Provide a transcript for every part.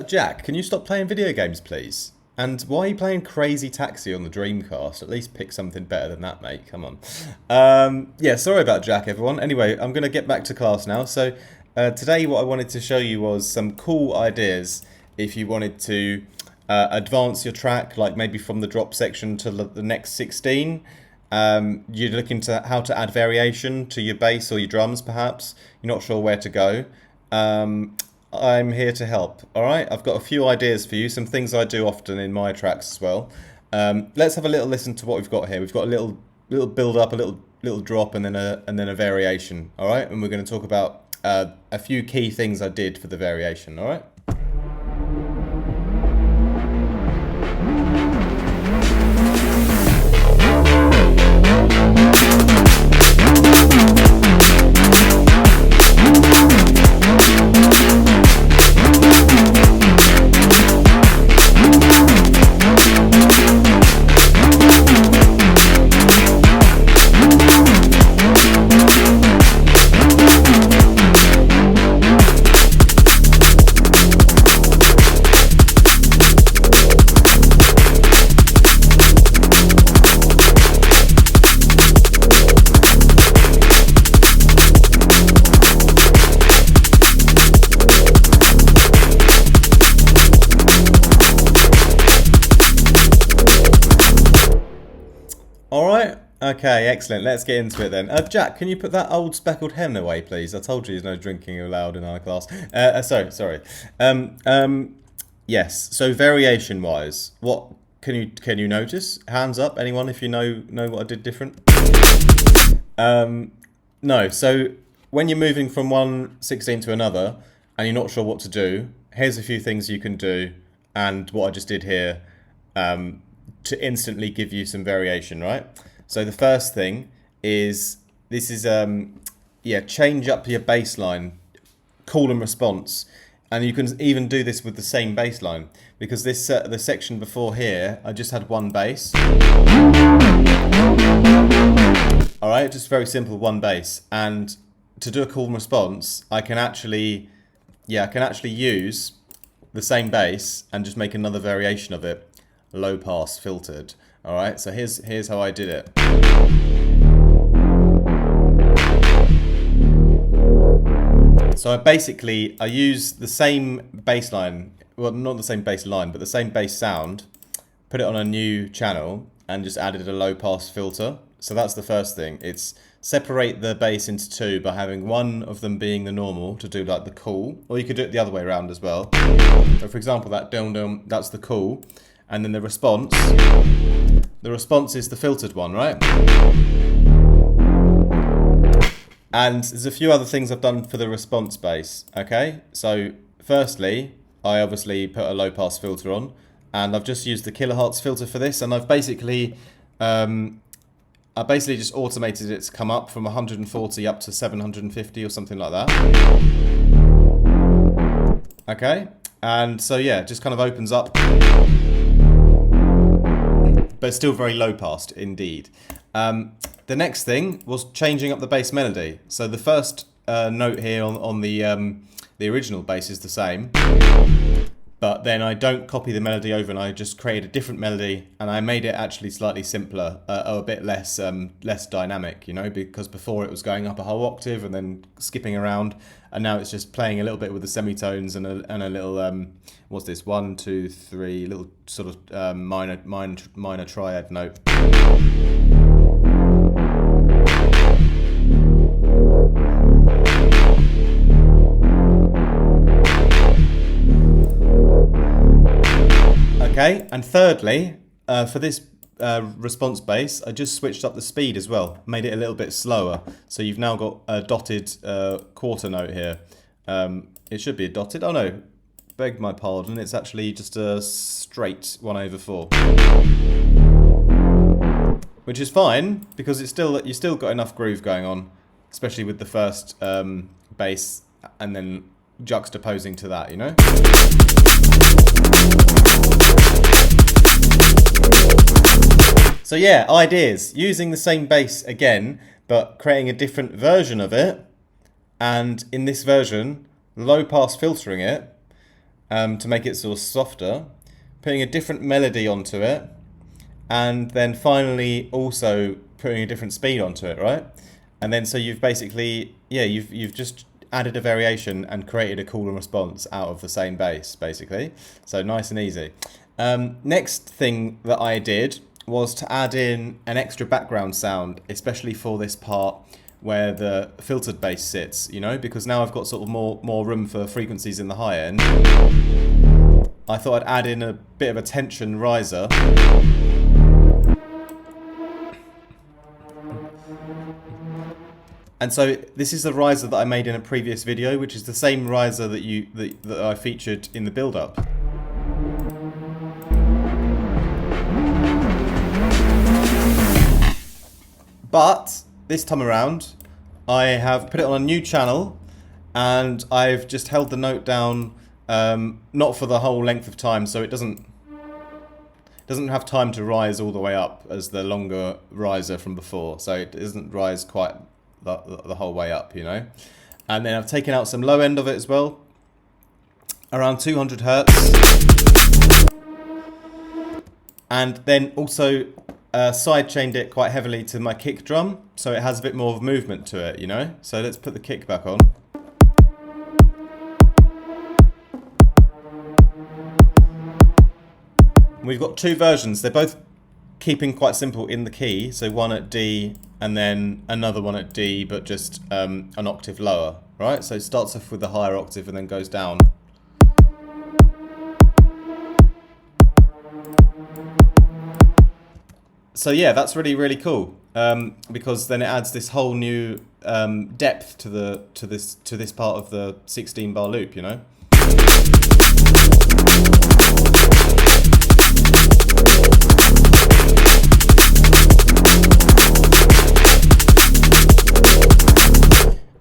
Jack, can you stop playing video games, please? And why are you playing Crazy Taxi on the Dreamcast? At least pick something better than that, mate. Come on. Yeah, sorry about Jack, everyone. Anyway, I'm going to get back to class now. So, today what I wanted to show you was some cool ideas if you wanted to advance your track, like maybe from the drop section to the next 16. You're looking to how to add variation to your bass or your drums, perhaps. You're not sure where to go. I'm here to help. All right, I've got a few ideas for you, some things I do often in my tracks as well. Let's have a little listen to what we've got here. We've got a little build up, a little drop, and then a variation. All right, and we're going to talk about a few key things I did for the variation. All right. Alright, okay, excellent. Let's get into it then. Jack, can you put that old speckled hen away, please? I told you there's no drinking allowed in our class. Sorry. Yes, so variation-wise, what can you notice? Hands up, anyone, if you know what I did different? No, so when you're moving from one 16 to another and you're not sure what to do, here's a few things you can do and what I just did here to instantly give you some variation, right? So the first thing is, this is, change up your bass line, call and response. And you can even do this with the same bass line, because this the section before here, I just had one bass. All right, just very simple, one bass. And to do a call and response, I can actually use the same bass and just make another variation of it, low pass filtered. All right, so here's how I did it. So I use the same bass line, well, not the same bass line, but the same bass sound, put it on a new channel and just added a low pass filter. So that's the first thing. It's separate the bass into two by having one of them being the normal to do like the cool, or you could do it the other way around as well. So for example, that dum dum, that's the cool, and then the response is the filtered one, right? And there's a few other things I've done for the response bass, okay? So firstly, I obviously put a low pass filter on, and I've just used the kilohertz filter for this, and I've basically just automated it to come up from 140 up to 750 or something like that. Okay, and so yeah, it just kind of opens up, but still very low pass indeed. The next thing was changing up the bass melody. So the first note here on the original bass is the same, but then I don't copy the melody over and I just create a different melody, and I made it actually slightly simpler, or a bit less dynamic, you know, because before it was going up a whole octave and then skipping around, and now it's just playing a little bit with the semitones and a little what's this, 1, 2, 3, little sort of minor triad note. Okay, and thirdly, for this response bass, I just switched up the speed as well, made it a little bit slower. So you've now got a dotted quarter note here. It should be a dotted, oh no, beg my pardon, it's actually just a straight 1/4. Which is fine, because you still got enough groove going on, especially with the first bass and then juxtaposing to that, you know? So yeah, ideas. Using the same bass again, but creating a different version of it. And in this version, low pass filtering it. to make it sort of softer, putting a different melody onto it, and then finally also putting a different speed onto it, right? And then so you've basically, yeah, you've just added a variation and created a cooler response out of the same bass, basically. So nice and easy. Next thing that I did was to add in an extra background sound, especially for this part where the filtered bass sits, you know, because now I've got sort of more room for frequencies in the high end. I thought I'd add in a bit of a tension riser. And so this is the riser that I made in a previous video, which is the same riser that I featured in the build-up. But this time around, I have put it on a new channel, and I've just held the note down, not for the whole length of time, so it doesn't have time to rise all the way up as the longer riser from before. So it doesn't rise quite the whole way up, you know. And then I've taken out some low end of it as well, around 200 hertz, and then also side chained it quite heavily to my kick drum, so it has a bit more of movement to it, you know. So let's put the kick back on. We've got two versions. They're both keeping quite simple in the key, so one at D and then another one at D, but just an octave lower, right? So it starts off with the higher octave and then goes down. So yeah, that's really cool, because then it adds this whole new depth to this part of the 16 bar loop, you know.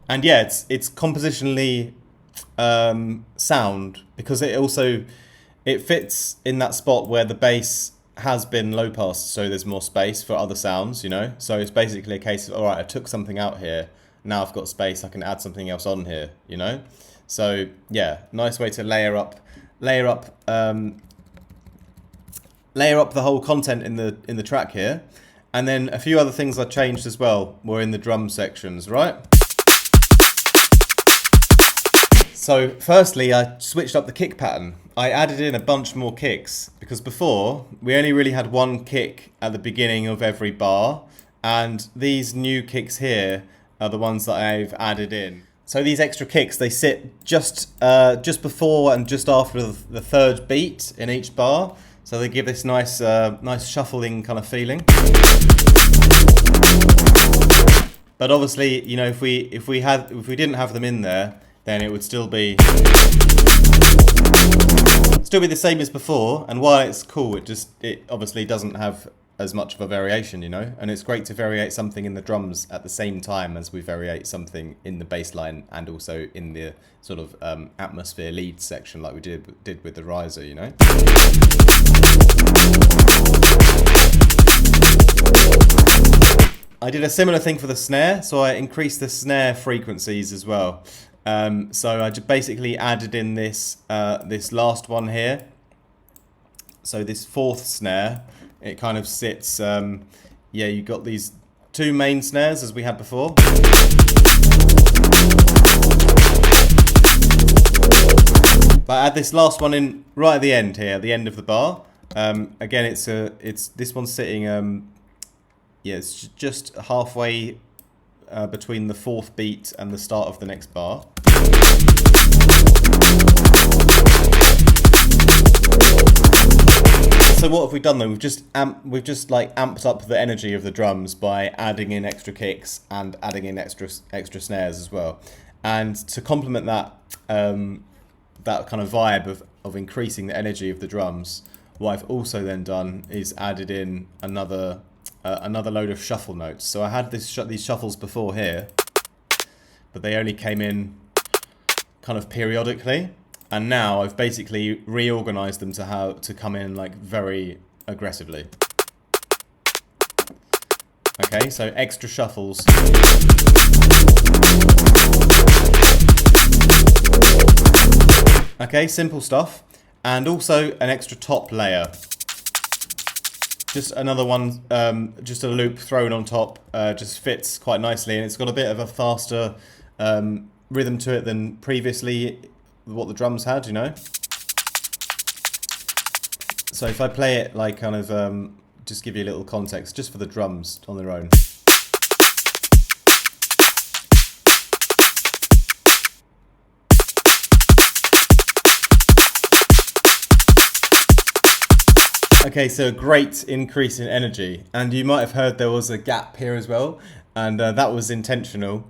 And yeah, it's compositionally sound, because it fits in that spot where the bass has been low passed, so there's more space for other sounds, you know. So it's basically a case of, all right, I took something out here, now I've got space, I can add something else on here, you know. So yeah, nice way to layer up the whole content in the track here. And then a few other things I changed as well were in the drum sections, right? So firstly, I switched up the kick pattern. I added in a bunch more kicks, because before we only really had one kick at the beginning of every bar, and these new kicks here are the ones that I've added in. So these extra kicks, they sit just before and just after the third beat in each bar, so they give this nice shuffling kind of feeling. But obviously, you know, if we didn't have them in there, then it would still be the same as before. And while it's cool, it obviously doesn't have as much of a variation, you know. And it's great to variate something in the drums at the same time as we variate something in the bass line and also in the sort of atmosphere lead section, like we did with the riser, you know. I did a similar thing for the snare, so I increased the snare frequencies as well. So I just basically added in this last one here. So this fourth snare, it kind of sits, yeah, you've got these two main snares as we had before. But I add this last one in right at the end here, at the end of the bar. Again, it's this one's sitting, yeah, it's just halfway between the fourth beat and the start of the next bar. So what have we done though? We've just like amped up the energy of the drums by adding in extra kicks and adding in extra snares as well. And to complement that that kind of vibe of increasing the energy of the drums, what I've also then done is added in another load of shuffle notes. So I had these shuffles before here, but they only came in kind of periodically, and now I've basically reorganized them to come in like very aggressively. Okay, so extra shuffles. Okay, simple stuff. And also an extra top layer. Just another one, just a loop thrown on top, just fits quite nicely, and it's got a bit of a faster rhythm to it than previously what the drums had, you know. So if I play it like kind of, just give you a little context, just for the drums on their own. Okay, so a great increase in energy, and you might have heard there was a gap here as well, and that was intentional.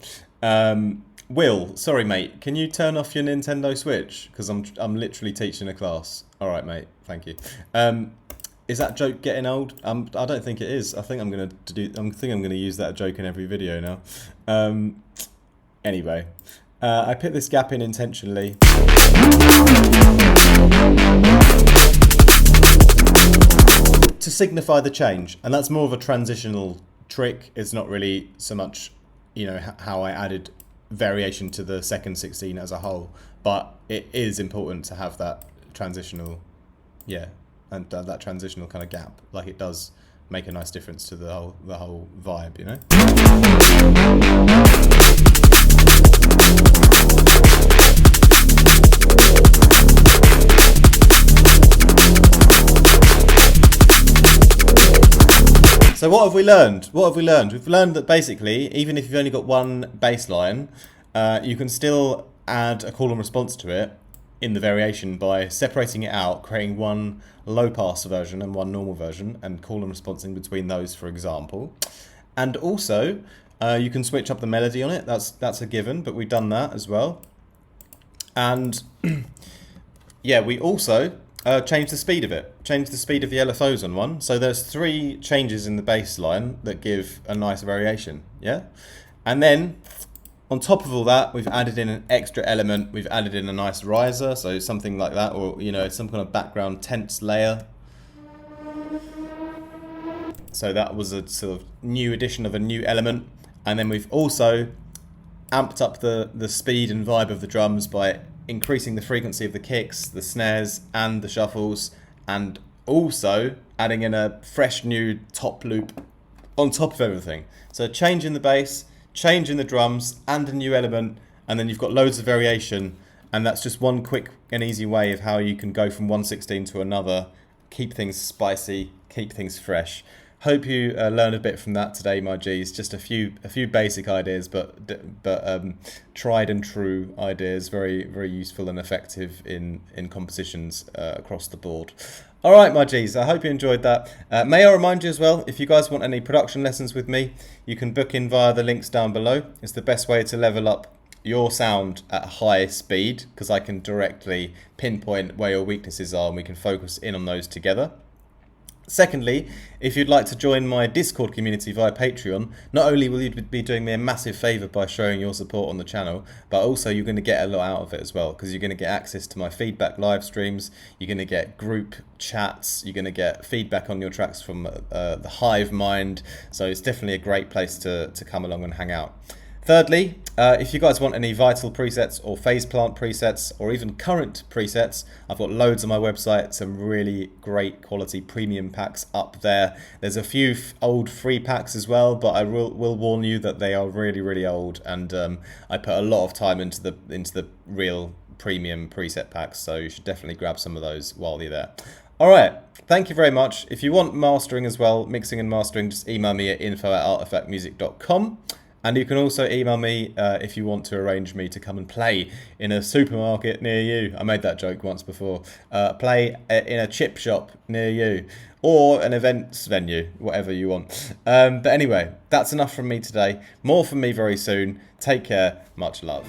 Will, sorry mate, can you turn off your Nintendo Switch? Because I'm literally teaching a class. All right, mate, thank you. Is that joke getting old? I don't think it is. I think I'm gonna use that joke in every video now. Anyway, I put this gap in intentionally. To signify the change, and that's more of a transitional trick. It's not really so much, you know, how I added variation to the second 16 as a whole, but it is important to have that transitional, yeah, and that transitional kind of gap. Like, it does make a nice difference to the whole vibe, you know. So what have we learned? What have we learned? We've learned that basically, even if you've only got one bass line, you can still add a call and response to it in the variation by separating it out, creating one low pass version and one normal version, and call and response in between those, for example. And also, you can switch up the melody on it. That's a given, but we've done that as well. And yeah, we also change the speed of it. Change the speed of the LFOs on one. So there's 3 changes in the bass line that give a nice variation, yeah? And then, on top of all that, we've added in an extra element. We've added in a nice riser, so something like that, or, you know, some kind of background tense layer. So that was a sort of new addition of a new element. And then we've also amped up the speed and vibe of the drums by increasing the frequency of the kicks, the snares, and the shuffles, and also adding in a fresh new top loop on top of everything. So change in the bass, change in the drums, and a new element, and then you've got loads of variation, and that's just one quick and easy way of how you can go from 1/16 to another, keep things spicy, keep things fresh. Hope you learned a bit from that today, my G's. Just a few basic ideas, but tried and true ideas. Very, very useful and effective in compositions across the board. All right, my G's. I hope you enjoyed that. May I remind you as well, if you guys want any production lessons with me, you can book in via the links down below. It's the best way to level up your sound at high speed, because I can directly pinpoint where your weaknesses are, and we can focus in on those together. Secondly, if you'd like to join my Discord community via Patreon, not only will you be doing me a massive favour by showing your support on the channel, but also you're going to get a lot out of it as well, because you're going to get access to my feedback live streams, you're going to get group chats, you're going to get feedback on your tracks from the hive mind, so it's definitely a great place to come along and hang out. Thirdly, if you guys want any Vital presets or Phase Plant presets or even current presets, I've got loads on my website, some really great quality premium packs up there. There's a few old free packs as well, but I will warn you that they are really, really old, and I put a lot of time into the real premium preset packs, so you should definitely grab some of those while you're there. Alright, thank you very much. If you want mastering as well, mixing and mastering, just email me at info@artifactmusic.com. And you can also email me if you want to arrange me to come and play in a supermarket near you. I made that joke once before. Play in a chip shop near you, or an events venue, whatever you want. But anyway, that's enough from me today. More from me very soon. Take care. Much love.